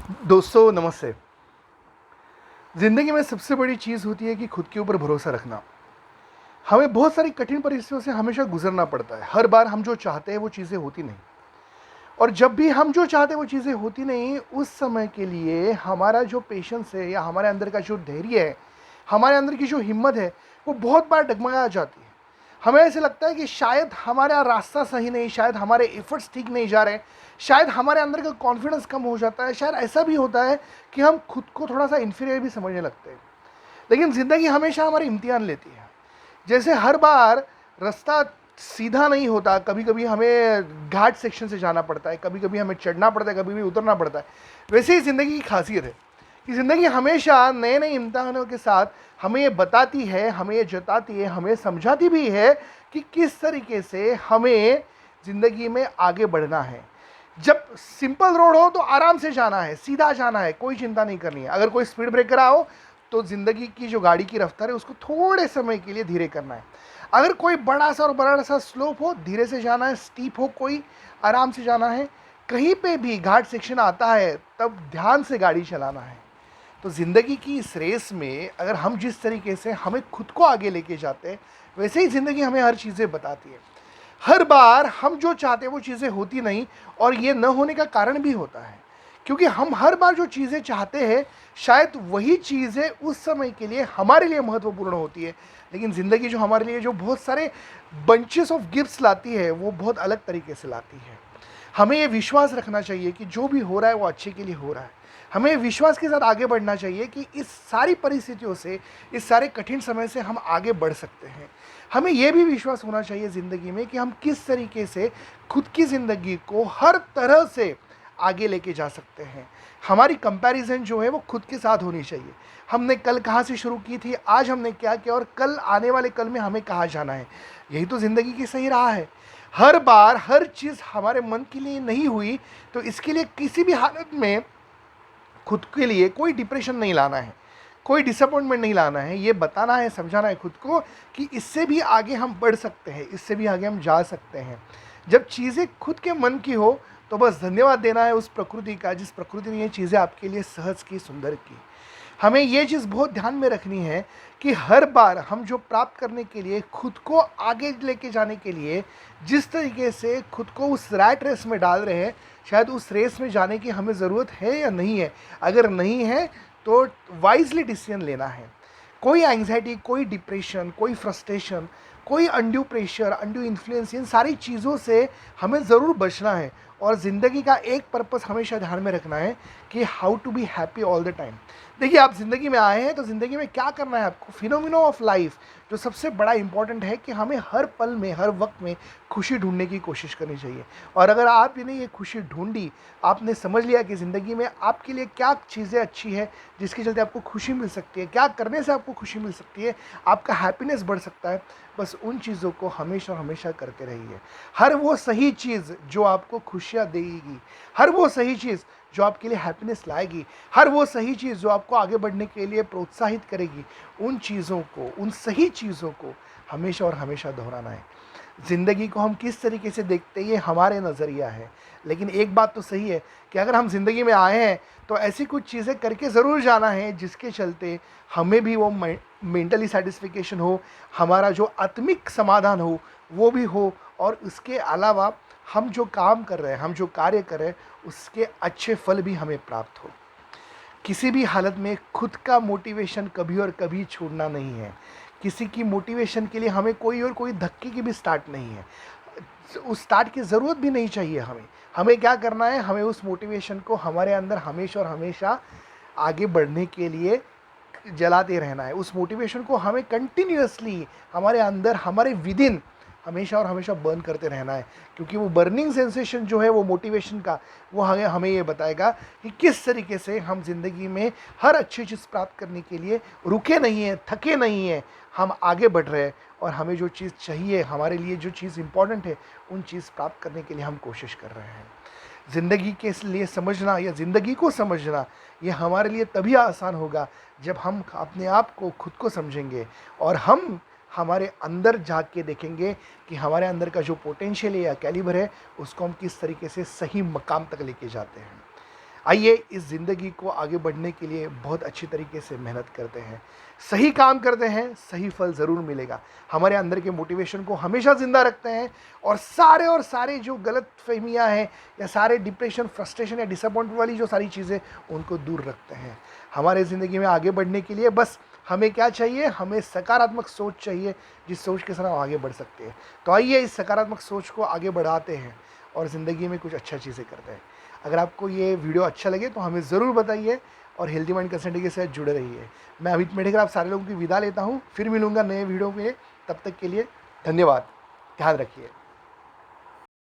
दोस्तों नमस्ते। ज़िंदगी में सबसे बड़ी चीज़ होती है कि खुद के ऊपर भरोसा रखना। हमें बहुत सारी कठिन परिस्थितियों से हमेशा गुजरना पड़ता है। हर बार हम जो चाहते हैं वो चीज़ें होती नहीं, और जब भी हम जो चाहते हैं वो चीज़ें होती नहीं, उस समय के लिए हमारा जो पेशेंस है या हमारे अंदर का जो धैर्य है, हमारे अंदर की जो हिम्मत है, वो बहुत बार डगमगा जाती है। हमें ऐसे लगता है कि शायद हमारा रास्ता सही नहीं, शायद हमारे एफर्ट्स ठीक नहीं जा रहे, शायद हमारे अंदर का कॉन्फिडेंस कम हो जाता है, शायद ऐसा भी होता है कि हम खुद को थोड़ा सा इन्फीरियर भी समझने लगते हैं। लेकिन ज़िंदगी हमेशा हमारे इम्तिहान लेती है। जैसे हर बार रास्ता सीधा नहीं होता, कभी कभी हमें घाट सेक्शन से जाना पड़ता है, कभी कभी हमें चढ़ना पड़ता है, कभी भी उतरना पड़ता है। वैसे ही ज़िंदगी की खासियत है कि ज़िंदगी हमेशा नए नए इम्तहानों के साथ हमें ये बताती है, हमें ये जताती है, हमें समझाती भी है कि किस तरीके से हमें ज़िंदगी में आगे बढ़ना है। जब सिंपल रोड हो तो आराम से जाना है, सीधा जाना है, कोई चिंता नहीं करनी है। अगर कोई स्पीड ब्रेकर आओ तो ज़िंदगी की जो गाड़ी की रफ्तार है उसको थोड़े समय के लिए धीरे करना है। अगर कोई बड़ा सा स्लोप हो, धीरे से जाना है, स्टीप हो कोई, आराम से जाना है। कहीं पे भी घाट सेक्शन आता है तब ध्यान से गाड़ी चलाना है। तो ज़िंदगी की इस रेस में अगर हम जिस तरीके से हमें खुद को आगे लेके जाते हैं, वैसे ही ज़िंदगी हमें हर चीज़ें बताती है। हर बार हम जो चाहते हैं वो चीज़ें होती नहीं, और ये न होने का कारण भी होता है क्योंकि हम हर बार जो चीज़ें चाहते हैं, शायद वही चीज़ें उस समय के लिए हमारे लिए महत्वपूर्ण होती है। लेकिन ज़िंदगी जो हमारे लिए जो बहुत सारे बंचेस ऑफ गिफ्ट्स लाती है, वो बहुत अलग तरीके से लाती है। हमें ये विश्वास रखना चाहिए कि जो भी हो रहा है वो अच्छे के लिए हो रहा है। हमें विश्वास के साथ आगे बढ़ना चाहिए कि इस सारी परिस्थितियों से, इस सारे कठिन समय से हम आगे बढ़ सकते हैं। हमें यह भी विश्वास होना चाहिए ज़िंदगी में कि हम किस तरीके से खुद की ज़िंदगी को हर तरह से आगे लेके जा सकते हैं। हमारी कंपैरिजन जो है वो खुद के साथ होनी चाहिए। हमने कल कहाँ से शुरू की थी, आज हमने क्या किया, और कल आने वाले कल में हमें कहाँ जाना है। यही तो ज़िंदगी की सही राह है। हर बार हर चीज़ हमारे मन के लिए नहीं हुई, तो इसके लिए किसी भी हालत में खुद के लिए कोई डिप्रेशन नहीं लाना है, कोई डिसअपॉइंटमेंट नहीं लाना है। ये बताना है, समझाना है खुद को कि इससे भी आगे हम बढ़ सकते हैं, इससे भी आगे हम जा सकते हैं। जब चीज़ें खुद के मन की हो तो बस धन्यवाद देना है उस प्रकृति का, जिस प्रकृति ने ये चीज़ें आपके लिए सहज की, सुंदर की। हमें ये चीज़ बहुत ध्यान में रखनी है कि हर बार हम जो प्राप्त करने के लिए, खुद को आगे लेके जाने के लिए जिस तरीके से खुद को उस रैट रेस में डाल रहे हैं, शायद उस रेस में जाने की हमें ज़रूरत है या नहीं है। अगर नहीं है तो वाइजली डिसीजन लेना है। कोई एंग्जाइटी, कोई डिप्रेशन, कोई फ्रस्ट्रेशन, कोई अनड्यू प्रेशर, अनड्यू इन्फ्लुएंस, इन सारी चीज़ों से हमें ज़रूर बचना है। और ज़िंदगी का एक पर्पस हमेशा ध्यान में रखना है कि how to be happy all the time. देखिए, आप ज़िंदगी में आए हैं तो ज़िंदगी में क्या करना है आपको, फिनोमिना ऑफ लाइफ जो सबसे बड़ा इंपॉर्टेंट है कि हमें हर पल में, हर वक्त में खुशी ढूंढने की कोशिश करनी चाहिए। और अगर आपने ये खुशी ढूंढी, आपने समझ लिया कि ज़िंदगी में आपके लिए क्या चीज़ें अच्छी है जिसके चलते आपको खुशी मिल सकती है, क्या करने से आपको खुशी मिल सकती है, आपका हैप्पीनेस बढ़ सकता है, बस उन चीज़ों को हमेशा हमेशा करते रहिए। हर वो सही चीज़ जो आपको खुशियाँ देगी, हर वो सही चीज़ जो आपके लिए हैप्पीनेस लाएगी, हर वो सही चीज़ जो आपको आगे बढ़ने के लिए प्रोत्साहित करेगी, उन चीज़ों को, उन सही चीज़ों को हमेशा और हमेशा दोहराना है। ज़िंदगी को हम किस तरीके से देखते हैं ये हमारे नज़रिया है, लेकिन एक बात तो सही है कि अगर हम ज़िंदगी में आए हैं तो ऐसी कुछ चीज़ें करके ज़रूर जाना है जिसके चलते हमें भी वो मेंटली सेटिस्फिकेशन हो, हमारा जो आत्मिक समाधान हो वो भी हो, और उसके अलावा हम जो काम कर रहे हैं, हम जो कार्य कर रहे हैं, उसके अच्छे फल भी हमें प्राप्त हो। किसी भी हालत में खुद का मोटिवेशन कभी और कभी छोड़ना नहीं है। किसी की मोटिवेशन के लिए हमें कोई और कोई धक्के की भी स्टार्ट नहीं है, उस स्टार्ट की ज़रूरत भी नहीं चाहिए हमें। हमें क्या करना है, हमें उस मोटिवेशन को हमारे अंदर हमेशा और हमेशा आगे बढ़ने के लिए जलाते रहना है। उस मोटिवेशन को हमें कंटिन्यूअसली हमारे अंदर, हमारे विदिन हमेशा और हमेशा बर्न करते रहना है, क्योंकि वो बर्निंग सेंसेशन जो है वो मोटिवेशन का, वो हमें हमें ये बताएगा कि किस तरीके से हम ज़िंदगी में हर अच्छी चीज़ प्राप्त करने के लिए रुके नहीं हैं, थके नहीं हैं, हम आगे बढ़ रहे हैं। और हमें जो चीज़ चाहिए, हमारे लिए जो चीज़ इंपॉर्टेंट है, उन चीज़ प्राप्त करने के लिए हम कोशिश कर रहे हैं। ज़िंदगी के लिए समझना या ज़िंदगी को समझना, ये हमारे लिए तभी आसान होगा जब हम अपने आप को, खुद को समझेंगे, और हम हमारे अंदर झाँक के देखेंगे कि हमारे अंदर का जो पोटेंशियल है या कैलिबर है, उसको हम किस तरीके से सही मकाम तक लेके जाते हैं। आइए इस ज़िंदगी को आगे बढ़ने के लिए बहुत अच्छी तरीके से मेहनत करते हैं, सही काम करते हैं, सही फल ज़रूर मिलेगा। हमारे अंदर के मोटिवेशन को हमेशा ज़िंदा रखते हैं और सारे जो गलत फहमियाँ हैं या सारे डिप्रेशन, फ्रस्ट्रेशन या डिसअपॉइंटमेंट वाली जो सारी चीज़ें, उनको दूर रखते हैं। हमारे ज़िंदगी में आगे बढ़ने के लिए बस हमें क्या चाहिए, हमें सकारात्मक सोच चाहिए, जिस सोच के साथ हम आगे बढ़ सकते हैं। तो आइए इस सकारात्मक सोच को आगे बढ़ाते हैं और ज़िंदगी में कुछ अच्छा चीज़ें करते हैं। अगर आपको ये वीडियो अच्छा लगे तो हमें ज़रूर बताइए और हेल्दी माइंड कंसल्टिंग के साथ जुड़े रहिए। मैं अमित मेढेकर आप सारे लोगों की विदा लेता हूँ, फिर मिलूंगा नए वीडियो में। तब तक के लिए धन्यवाद, ध्यान रखिए।